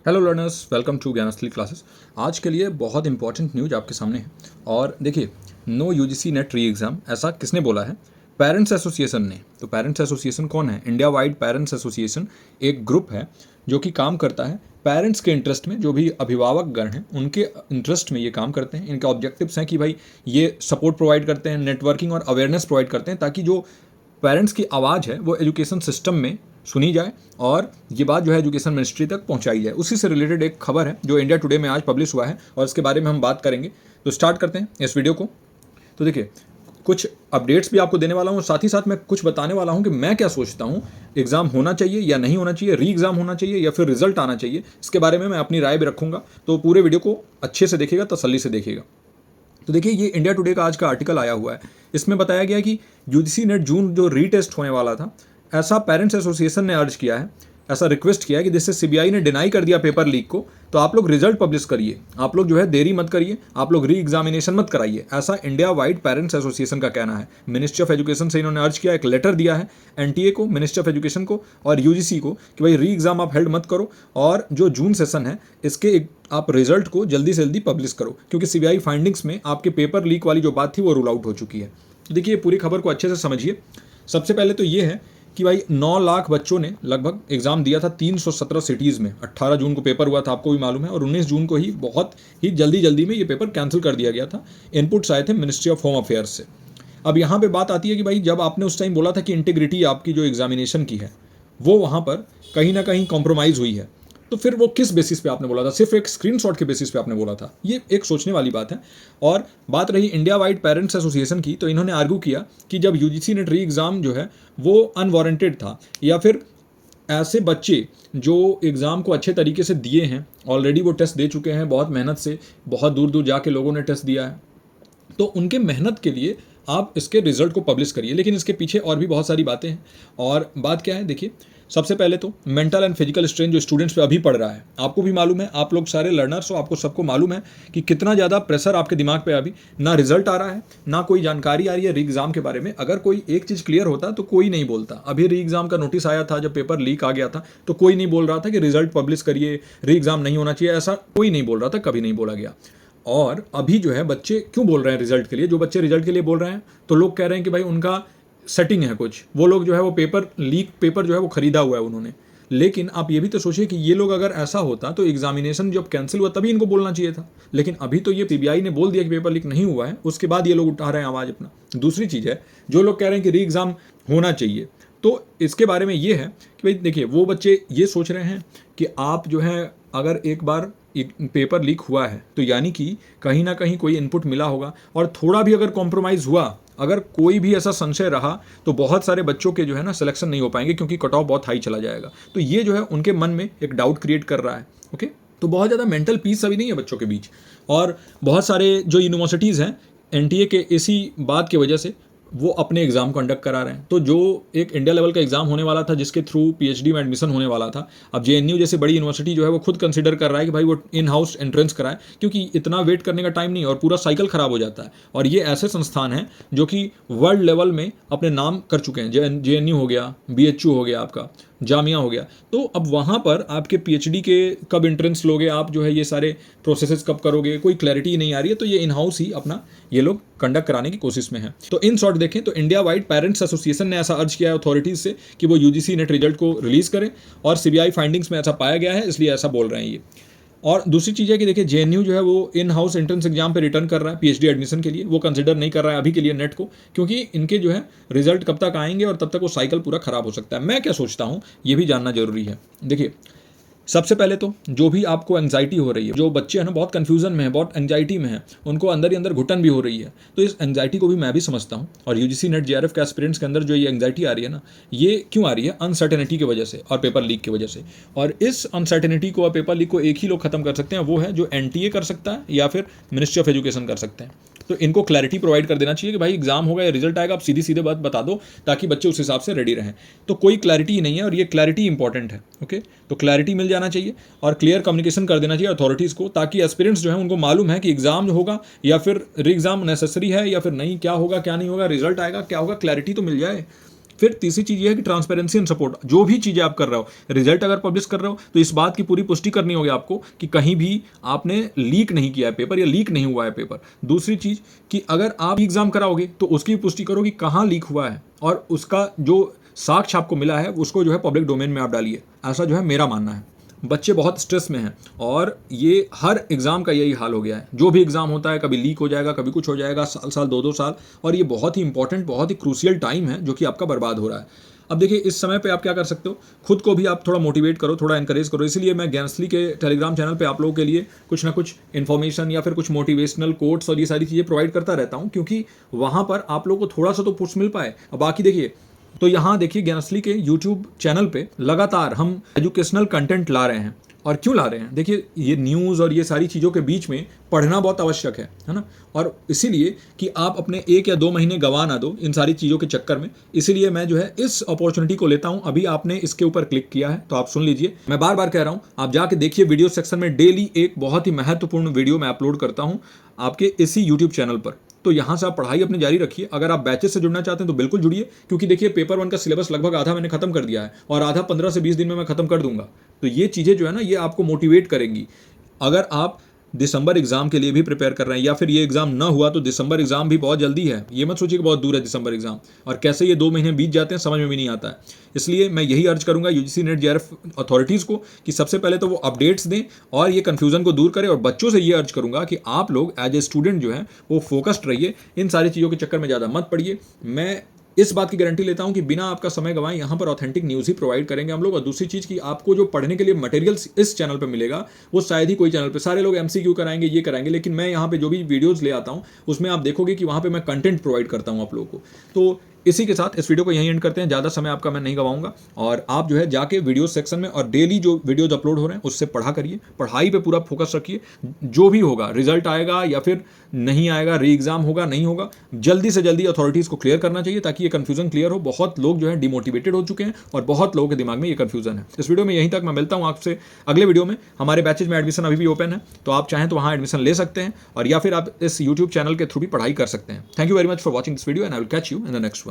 Hello learners, welcome to Gyansthali classes. आज के लिए बहुत इंपॉर्टेंट न्यूज आपके सामने है। और देखिए, no UGC NET re exam ऐसा किसने बोला है? पेरेंट्स एसोसिएशन ने। तो पेरेंट्स एसोसिएशन कौन है? इंडिया वाइड पेरेंट्स एसोसिएशन एक ग्रुप है जो कि काम करता है पेरेंट्स के इंटरेस्ट में। जो भी अभिभावक गण हैं उनके इंटरेस्ट में ये काम करते हैं। इनके ऑब्जेक्टिव्स हैं कि भाई ये सपोर्ट प्रोवाइड करते हैं, नेटवर्किंग और अवेयरनेस प्रोवाइड करते हैं, ताकि जो पेरेंट्स की आवाज़ है वो एजुकेशन सिस्टम में सुनी जाए और ये बात जो है एजुकेशन मिनिस्ट्री तक पहुंचाई जाए। उसी से रिलेटेड एक खबर है जो इंडिया टुडे में आज पब्लिश हुआ है और इसके बारे में हम बात करेंगे। तो स्टार्ट करते हैं इस वीडियो को। तो देखिए, कुछ अपडेट्स भी आपको देने वाला हूँ, साथ ही साथ मैं कुछ बताने वाला हूँ कि मैं क्या सोचता हूँ, एग्जाम होना चाहिए या नहीं होना चाहिए, री एग्जाम होना चाहिए या फिर रिजल्ट आना चाहिए। इसके बारे में मैं अपनी राय भी रखूंगा। तो पूरे वीडियो को अच्छे से देखिएगा, तसल्ली से देखिएगा। तो देखिए, ये इंडिया टुडे का आज का आर्टिकल आया हुआ है। इसमें बताया गया कि यूजीसी नेट जून जो रीटेस्ट होने वाला था, ऐसा पेरेंट्स एसोसिएशन ने अर्ज किया है, ऐसा रिक्वेस्ट किया है कि जिससे सीबीआई ने डिनाई कर दिया पेपर लीक को, तो आप लोग रिजल्ट पब्लिश करिए, आप लोग जो है देरी मत करिए, आप लोग री एग्जामिनेशन मत कराइए। ऐसा इंडिया वाइड पेरेंट्स एसोसिएशन का कहना है। मिनिस्ट्री ऑफ एजुकेशन से इन्होंने अर्ज किया, एक लेटर दिया है एनटीए को, मिनिस्ट्री ऑफ एजुकेशन को और यूजीसी को कि भाई री एग्जाम आप हेल्ड मत करो और जो जून सेशन है इसके आप रिजल्ट को जल्दी से जल्दी पब्लिश करो, क्योंकि सीबीआई फाइंडिंग्स में आपके पेपर लीक वाली जो बात थी वो रूल आउट हो चुकी है। देखिए, पूरी खबर को अच्छे से समझिए। सबसे पहले तो ये है कि भाई 9 लाख बच्चों ने लगभग एग्जाम दिया था 317 सिटीज़ में। 18 जून को पेपर हुआ था, आपको भी मालूम है, और 19 जून को ही बहुत ही जल्दी में ये पेपर कैंसिल कर दिया गया था। इनपुट्स आए थे मिनिस्ट्री ऑफ होम अफेयर्स से। अब यहाँ पे बात आती है कि भाई जब आपने उस टाइम बोला था कि इंटीग्रिटी आपकी जो एग्जामिनेशन की है वो वहाँ पर कहीं ना कहीं कॉम्प्रोमाइज़ हुई है, तो फिर वो किस बेसिस पे आपने बोला था? सिर्फ एक स्क्रीनशॉट के बेसिस पे आपने बोला था? ये एक सोचने वाली बात है। और बात रही इंडिया वाइड पेरेंट्स एसोसिएशन की, तो इन्होंने आर्ग्यू किया कि जब यूजीसी नेट री एग्ज़ाम जो है वो अनवारंटेड था, या फिर ऐसे बच्चे जो एग्ज़ाम को अच्छे तरीके से दिए हैं, ऑलरेडी वो टेस्ट दे चुके हैं, बहुत मेहनत से, बहुत दूर दूर जाके लोगों ने टेस्ट दिया है, तो उनके मेहनत के लिए आप इसके रिजल्ट को पब्लिश करिए। लेकिन इसके पीछे और भी बहुत सारी बातें हैं। और बात क्या है, देखिए, सबसे पहले तो मेंटल एंड फिजिकल स्ट्रेन जो स्टूडेंट्स पे अभी पड़ रहा है, आपको भी मालूम है, आप लोग सारे लर्नर्स हो, आपको सबको मालूम है कि कितना ज़्यादा प्रेशर आपके दिमाग पे अभी, ना रिजल्ट आ रहा है, ना कोई जानकारी आ रही है री एग्ज़ाम के बारे में। अगर कोई एक चीज़ क्लियर होता तो कोई नहीं बोलता। अभी री एग्ज़ाम का नोटिस आया था, जब पेपर लीक आ गया था, तो कोई नहीं बोल रहा था कि रिजल्ट पब्लिश करिए, री एग्ज़ाम नहीं होना चाहिए, ऐसा कोई नहीं बोल रहा था, कभी नहीं बोला गया। और अभी जो है बच्चे क्यों बोल रहे हैं रिजल्ट के लिए? जो बच्चे रिजल्ट के लिए बोल रहे हैं, तो लोग कह रहे हैं कि भाई उनका सेटिंग है कुछ, वो लोग जो है वो पेपर लीक पेपर जो है वो खरीदा हुआ है उन्होंने। लेकिन आप ये भी तो सोचिए कि ये लोग अगर ऐसा होता तो एग्जामिनेशन जब कैंसिल हुआ तभी इनको बोलना चाहिए था। लेकिन अभी तो ये सीबीआई ने बोल दिया कि पेपर लीक नहीं हुआ है, उसके बाद ये लोग उठा रहे हैं आवाज़ अपना। दूसरी चीज़ है, जो लोग कह रहे हैं कि री एग्ज़ाम होना चाहिए, तो इसके बारे में ये है कि भाई देखिए, वो बच्चे ये सोच रहे हैं कि आप जो है अगर एक बार पेपर लीक हुआ है तो यानी कि कहीं ना कहीं कोई इनपुट मिला होगा, और थोड़ा भी अगर कॉम्प्रोमाइज़ हुआ, अगर कोई भी ऐसा संशय रहा, तो बहुत सारे बच्चों के जो है ना सिलेक्शन नहीं हो पाएंगे, क्योंकि कट ऑफ बहुत हाई चला जाएगा। तो ये जो है उनके मन में एक डाउट क्रिएट कर रहा है। ओके, तो बहुत ज़्यादा मेंटल पीस अभी नहीं है बच्चों के बीच। और बहुत सारे जो यूनिवर्सिटीज़ हैं एनटीए के इसी बात की वजह से वो अपने एग्ज़ाम कंडक्ट करा रहे हैं। तो जो एक इंडिया लेवल का एग्ज़ाम होने वाला था, जिसके थ्रू पीएचडी में एडमिशन होने वाला था, अब जेएनयू जैसे बड़ी यूनिवर्सिटी जो है वो खुद कंसिडर कर रहा है कि भाई वो इन हाउस एंट्रेंस कराए, क्योंकि इतना वेट करने का टाइम नहीं और पूरा साइकिल ख़राब हो जाता है। और ये ऐसे संस्थान हैं जो कि वर्ल्ड लेवल में अपने नाम कर चुके हैं। जेएनयू हो गया, बीएचयू हो गया, आपका जामिया हो गया। तो अब वहाँ पर आपके पीएचडी के कब एंट्रेंस लोगे, आप जो है ये सारे प्रोसेसेस कब करोगे, कोई क्लैरिटी नहीं आ रही है। तो ये इन हाउस ही अपना ये लोग कंडक्ट कराने की कोशिश में है। तो इन शॉर्ट देखें तो इंडिया वाइड पेरेंट्स एसोसिएशन ने ऐसा अर्ज किया है अथॉरिटीज़ से कि वो यूजीसी नेट रिजल्ट को रिलीज़ करें, और सीबीआई फाइंडिंग्स में ऐसा पाया गया है, इसलिए ऐसा बोल रहे हैं ये। और दूसरी चीज़ है कि देखिए, जेएनयू जो है वो इन हाउस एंट्रेंस एग्जाम पे रिटर्न कर रहा है पीएचडी एडमिशन के लिए। वो कंसिडर नहीं कर रहा है अभी के लिए नेट को, क्योंकि इनके जो है रिजल्ट कब तक आएंगे और तब तक वो साइकिल पूरा ख़राब हो सकता है। मैं क्या सोचता हूँ ये भी जानना जरूरी है। देखिए, सबसे पहले तो जो भी आपको एंग्जाइटी हो रही है, जो बच्चे हैं ना बहुत कन्फ्यूजन में है, बहुत एंग्जाइटी में है, उनको अंदर ही अंदर घुटन भी हो रही है, तो इस एंग्जाइटी को भी मैं भी समझता हूँ। और यूजीसी नेट जेआरएफ के एस्पिरेंट्स के अंदर जो ये एंग्जाइटी आ रही है ना, ये क्यों आ रही है? अनसर्टेनिटी की वजह से और पेपर लीक की वजह से। और इस अनसर्टेनिटी को और पेपर लीक को एक ही लोग खत्म कर सकते हैं, वो है जो एनटीए कर सकता है या फिर मिनिस्ट्री ऑफ एजुकेशन कर सकते हैं। तो इनको क्लैरिटी प्रोवाइड कर देना चाहिए कि भाई एग्जाम होगा या रिजल्ट आएगा, आप सीधी सीधे बात बता दो, ताकि बच्चे उस हिसाब से रेडी रहें। तो कोई क्लैरिटी ही नहीं है, और ये क्लैरिटी इंपॉर्टेंट है। ओके, तो क्लैरिटी मिल जाना चाहिए और क्लियर कम्युनिकेशन कर देना चाहिए अथॉरिटीज़ को, ताकि एस्पिरेंट्स जो है उनको मालूम है कि एग्जाम होगा या फिर री एग्जाम नेसेसरी है या फिर नहीं, क्या होगा क्या नहीं होगा, रिजल्ट आएगा क्या होगा, क्लैरिटी तो मिल जाए। फिर तीसरी चीज़ ये है कि ट्रांसपेरेंसी एंड सपोर्ट। जो भी चीज़ें आप कर रहे हो, रिजल्ट अगर पब्लिश कर रहे हो तो इस बात की पूरी पुष्टि करनी होगी आपको कि कहीं भी आपने लीक नहीं किया है पेपर या लीक नहीं हुआ है पेपर। दूसरी चीज़ कि अगर आप एग्जाम कराओगे तो उसकी भी पुष्टि करो कि कहाँ लीक हुआ है और उसका जो साक्ष्य आपको मिला है उसको जो है पब्लिक डोमेन में आप डालिए। ऐसा जो है मेरा मानना है। बच्चे बहुत स्ट्रेस में हैं और ये हर एग्ज़ाम का यही हाल हो गया है। जो भी एग्ज़ाम होता है कभी लीक हो जाएगा, कभी कुछ हो जाएगा, साल साल 2-2 साल, और ये बहुत ही इंपॉर्टेंट, बहुत ही क्रूशियल टाइम है जो कि आपका बर्बाद हो रहा है। अब देखिए इस समय पे आप क्या कर सकते हो, खुद को भी आप थोड़ा मोटिवेट करो, थोड़ा एनकरेज करो। इसीलिए मैं ज्ञानस्थली के टेलीग्राम चैनल पे आप लोगों के लिए कुछ ना कुछ इन्फॉर्मेशन या फिर कुछ मोटिवेशनल कोट्स और ये सारी चीज़ें प्रोवाइड करता रहता हूँ, क्योंकि वहाँ पर आप लोगों को थोड़ा सा तो पुश मिल पाए। अब बाकी देखिए, तो यहाँ देखिए ज्ञानस्थली के यूट्यूब चैनल पे लगातार हम एजुकेशनल कंटेंट ला रहे हैं। और क्यों ला रहे हैं, देखिए ये न्यूज़ और ये सारी चीज़ों के बीच में पढ़ना बहुत आवश्यक है ना। और इसीलिए कि आप अपने 1 या 2 महीने गंवा ना दो इन सारी चीज़ों के चक्कर में, इसीलिए मैं जो है इस अपॉर्चुनिटी को लेता हूँ। अभी आपने इसके ऊपर क्लिक किया है तो आप सुन लीजिए, मैं बार बार कह रहा हूँ, आप जाके देखिए वीडियो सेक्शन में डेली एक बहुत ही महत्वपूर्ण वीडियो मैं अपलोड करता हूँ आपके इसी यूट्यूब चैनल पर। तो यहाँ से आप पढ़ाई अपनी जारी रखिए। अगर आप बैचेस से जुड़ना चाहते हैं तो बिल्कुल जुड़िए, क्योंकि देखिए पेपर 1 का सिलेबस लगभग आधा मैंने खत्म कर दिया है और आधा 15 से 20 दिन में मैं खत्म कर दूंगा। तो ये चीज़ें जो है ना, ये आपको मोटिवेट करेंगी। अगर आप दिसंबर एग्जाम के लिए भी प्रिपेयर कर रहे हैं या फिर ये एग्जाम ना हुआ तो दिसंबर एग्जाम भी बहुत जल्दी है, ये मत सोचिए कि बहुत दूर है दिसंबर एग्जाम, और कैसे ये 2 महीने बीत जाते हैं समझ में भी नहीं आता है। इसलिए मैं यही अर्ज करूंगा यूजीसी नेट जेआरएफ अथॉरिटीज़ को कि सबसे पहले तो वो अपडेट्स दें और ये कन्फ्यूजन को दूर करें, और बच्चों से ये अर्ज करूंगा कि आप लोग एज ए स्टूडेंट जो है वो फोकस्ड रहिए, इन सारी चीज़ों के चक्कर में ज़्यादा मत पड़िए। मैं इस बात की गारंटी लेता हूं कि बिना आपका समय गंवाए यहाँ पर ऑथेंटिक न्यूज़ ही प्रोवाइड करेंगे हम लोग। और दूसरी चीज़ कि आपको जो पढ़ने के लिए मटेरियल्स इस चैनल पे मिलेगा वो शायद ही कोई चैनल पे, सारे लोग एमसीक्यू कराएंगे, ये कराएंगे, लेकिन मैं यहाँ पे जो भी वीडियोज़ ले आता हूँ उसमें आप देखोगे कि वहाँ पर मैं कंटेंट प्रोवाइड करता हूँ आप लोगों को। तो इसी के साथ इस वीडियो को यहीं एंड करते हैं, ज़्यादा समय आपका मैं नहीं गवाऊंगा, और आप जो है जाके वीडियो सेक्शन में और डेली जो वीडियोज अपलोड हो रहे हैं उससे पढ़ा करिए, पढ़ाई पे पूरा फोकस रखिए। जो भी होगा, रिजल्ट आएगा या फिर नहीं आएगा, री एग्जाम होगा नहीं होगा, जल्दी से जल्दी अथॉरिटीज़ को क्लियर करना चाहिए ताकि ये कन्फ्यूजन क्लियर हो। बहुत लोग जो है डिमोटिवेटेड हो चुके हैं और बहुत लोगों के दिमाग में ये कन्फ्यूजन है। इस वीडियो में यहीं तक, मैं मिलता हूँ आपसे अगले वीडियो में। हमारे बैचेज में एडमिशन अभी भी ओपन है, तो आप चाहें तो वहाँ एडमिशन ले सकते हैं, और या फिर आप इस यूट्यूब चैनल के थ्रू भी पढ़ाई कर सकते हैं। Thank you very much for watching this video and I will catch you in the next one.